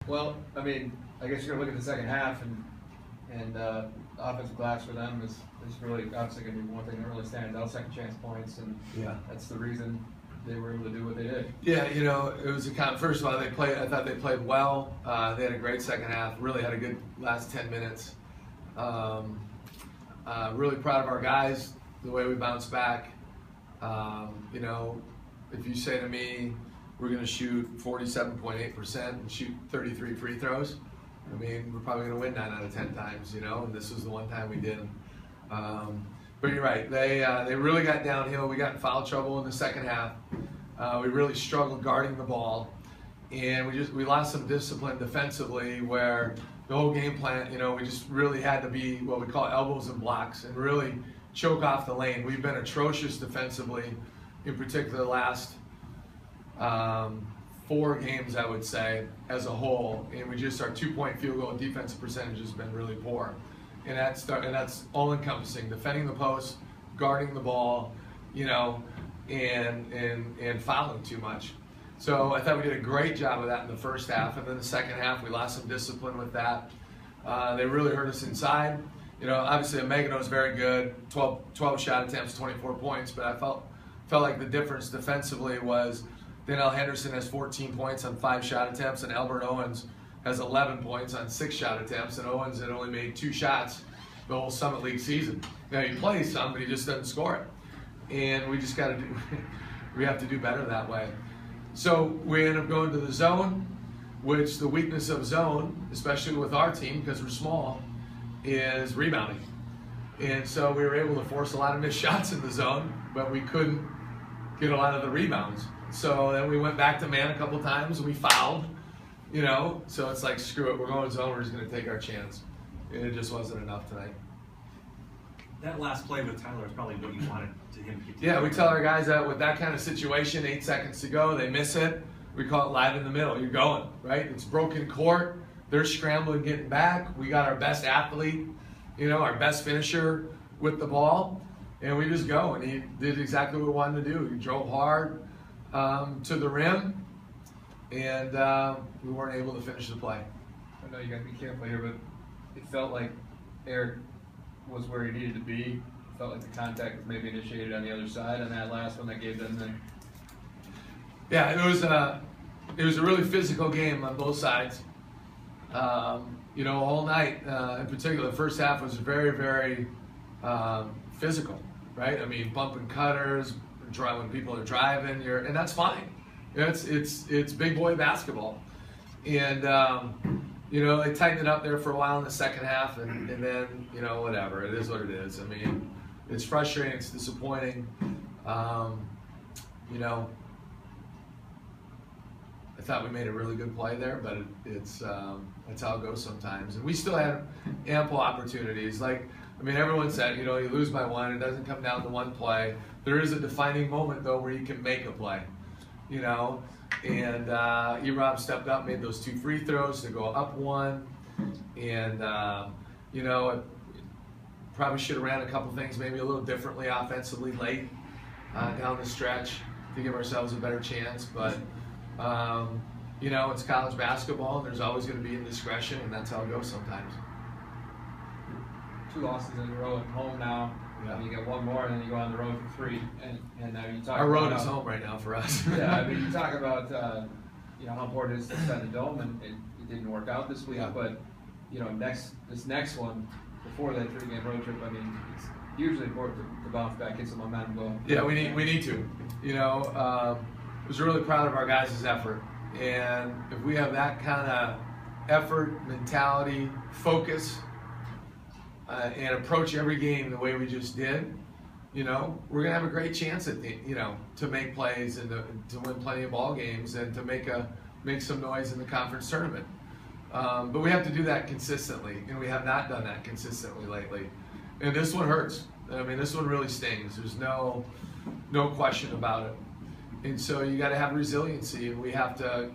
Well, I mean, I guess you're gonna look at the second half, and offensive glass for them is really obviously gonna be one thing that really stands out. Second chance points, and Yeah. that's the reason they were able to do what they did. Yeah, it was first of all, I thought they played well. They had a great second half, really had a good last 10 minutes. Really proud of our guys, the way we bounced back. If you say to me, we're going to shoot 47.8% and shoot 33 free throws, I mean, we're probably going to win 9 out of 10 times, and this was the one time we didn't. But you're right, they really got downhill. We got in foul trouble in the second half. We really struggled guarding the ball, and we lost some discipline defensively where the whole game plan, we just really had to be what we call elbows and blocks and really choke off the lane. We've been atrocious defensively, in particular the last 4 games, I would say, as a whole, and our 2-point field goal defensive percentage has been really poor, and that's all encompassing: defending the post, guarding the ball, and fouling too much. So I thought we did a great job of that in the first half, and then the second half we lost some discipline with that. They really hurt us inside. Obviously Megano is very good, 12 shot attempts, 24 points, but I felt like the difference defensively was Danielle Henderson has 14 points on 5 shot attempts, and Albert Owens has 11 points on 6 shot attempts, and Owens had only made 2 shots the whole Summit League season. Now he plays some, but he just doesn't score it, and we just got to we have to do better that way. So we end up going to the zone, which the weakness of zone, especially with our team because we're small, is rebounding. And so we were able to force a lot of missed shots in the zone, but we couldn't get a lot of the rebounds. So then we went back to man a couple times and we fouled, so it's like, screw it, we're going to zone, we're just going to take our chance. And it just wasn't enough tonight. That last play with Tyler is probably what you wanted him to get to. Yeah, we tell our guys that with that kind of situation, 8 seconds to go, they miss it, we call it live in the middle. You're going, right? It's broken court. They're scrambling, getting back. We got our best athlete, our best finisher with the ball, and we just go. And he did exactly what we wanted to do. He drove hard to the rim, and we weren't able to finish the play. I know you got to be careful here, but it felt like Eric was where he needed to be. It felt like the contact was maybe initiated on the other side on that last one that gave them the. Yeah, it was a really physical game on both sides. All night, in particular, the first half was very, very physical, right? I mean, bumping cutters, when people are driving, and that's fine. It's big boy basketball, and they tightened it up there for a while in the second half, and then whatever, it is what it is. I mean, it's frustrating, it's disappointing. I thought we made a really good play there, but that's how it goes sometimes. And we still had ample opportunities. Everyone said, you lose by 1, it doesn't come down to one play. There is a defining moment, though, where you can make a play, And E-Rob stepped up, made those 2 free throws to go up 1. And, probably should have ran a couple things maybe a little differently offensively late down the stretch to give ourselves a better chance. But, it's college basketball, and there's always going to be indiscretion, and that's how it goes sometimes. 2 losses in a row at home now. Yeah. You get 1 more, and then you go on the road for 3. And now you talk. Our road is home right now for us. Yeah, you talk about how important it is to defend the dome, and it didn't work out this week. Yeah. But this next one before that 3-game road trip, it's hugely important to bounce back, get some momentum going. Yeah, we need to. I was really proud of our guys' effort, and if we have that kind of effort, mentality, focus, and approach every game the way we just did, we're gonna have a great chance at to make plays and to win plenty of ball games and to make some noise in the conference tournament. But we have to do that consistently, and we have not done that consistently lately. And this one hurts. This one really stings. There's no question about it. And so you got to have resiliency, and we have to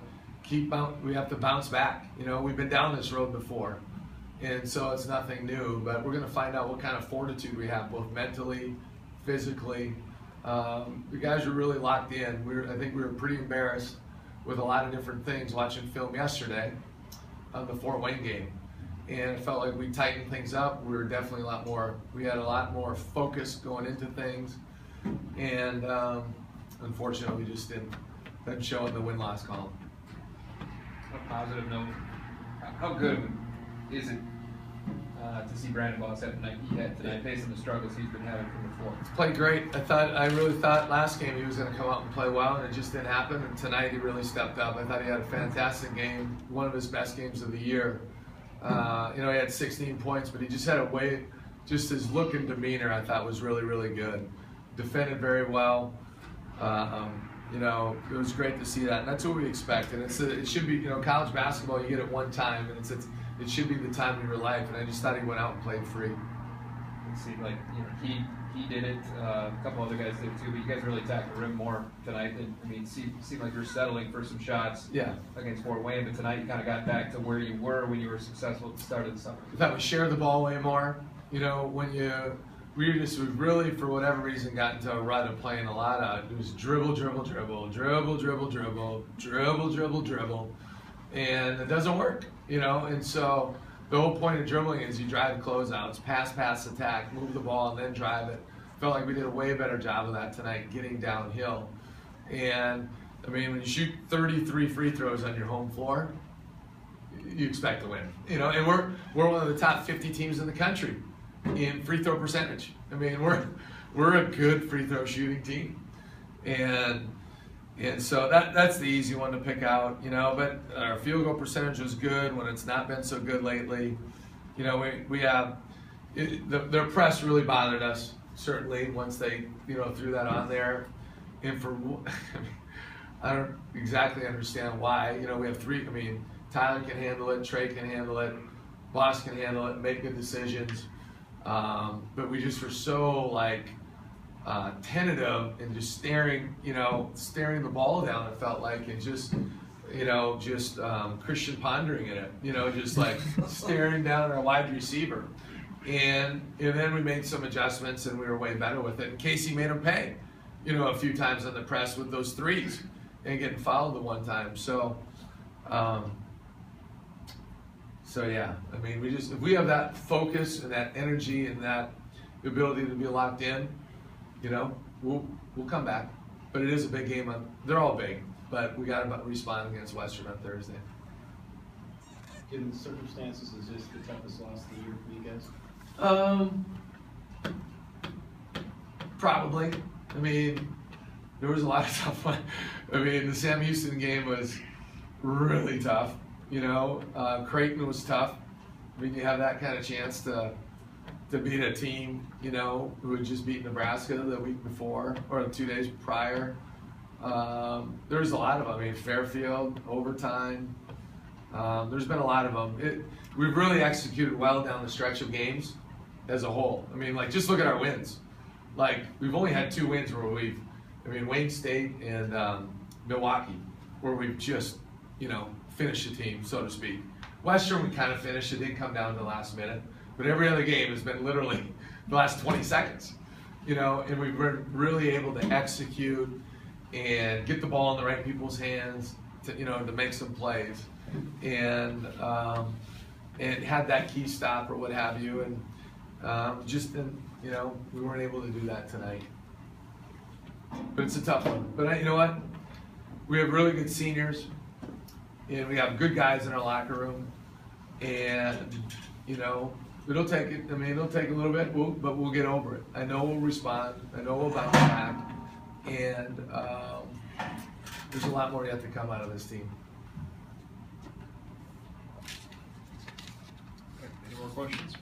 bounce back. We've been down this road before, and so it's nothing new. But we're going to find out what kind of fortitude we have, both mentally, physically. The guys are really locked in. I think we were pretty embarrassed with a lot of different things watching film yesterday. on the Fort Wayne game. And it felt like we tightened things up. We were definitely we had a lot more focus going into things. And unfortunately, we just didn't show in the win-loss column. On a positive note, how good is it to see Brandon Boss have the night he had tonight, facing the struggles he's been having from before? Played great. I really thought last game he was going to come out and play well, and it just didn't happen. And tonight he really stepped up. I thought he had a fantastic game, one of his best games of the year. He had 16 points, but he just had just his look and demeanor I thought was really, really good. Defended very well. It was great to see that, and that's what we expect. And it should be, college basketball, you get it one time, and it should be the time of your life. And I just thought he went out and played free. It seemed like he did it. A couple other guys did too, but you guys really attacked the rim more tonight. And it seemed like you're settling for some shots. Yeah. Against Fort Wayne, but tonight you kind of got back to where you were when you were successful at the start of the summer. I thought we shared the ball way more. We really, for whatever reason, got into a rut of playing a lot of, it was dribble, and it doesn't work, and so the whole point of dribbling is you drive closeouts, pass, attack, move the ball, and then drive it. Felt like we did a way better job of that tonight, getting downhill. And when you shoot 33 free throws on your home floor, you expect to win, and we're one of the top 50 teams in the country in free throw percentage. We're a good free throw shooting team, and so that's the easy one to pick out, but our field goal percentage was good when it's not been so good lately. We have their press really bothered us, certainly, once they threw that on there, and I don't exactly understand why. We have three. Tyler can handle it, Trey can handle it, Boss can handle it, make good decisions. But we just were so tentative and just staring the ball down. It felt like, and just Christian pondering in it. Just like staring down our wide receiver. And then we made some adjustments and we were way better with it. And Casey made him pay, a few times on the press with those threes and getting fouled the one time. So yeah, if we have that focus and that energy and that ability to be locked in, we'll come back. But it is a big game. They're all big, but we got to respond against Western on Thursday. Given the circumstances, is this the toughest loss of the year for you guys? Probably. There was a lot of tough ones. The Sam Houston game was really tough. Creighton was tough. You have that kind of chance to beat a team, who had just beat Nebraska the week before or 2 days prior. There's a lot of them. Fairfield, overtime. There's been a lot of them. We've really executed well down the stretch of games as a whole. Just look at our wins. We've only had 2 wins where Wayne State and Milwaukee, where we've just, finish the team, so to speak. Western, we kind of finished. It didn't come down to the last minute. But every other game has been literally the last 20 seconds. And we've been really able to execute and get the ball in the right people's hands to make some plays. And had that key stop or what have you. And we weren't able to do that tonight. But it's a tough one. But you know what? We have really good seniors. And we have good guys in our locker room, and it'll take it. It'll take a little bit, but we'll get over it. I know we'll respond. I know we'll bounce back, and there's a lot more yet to come out of this team. Any more questions?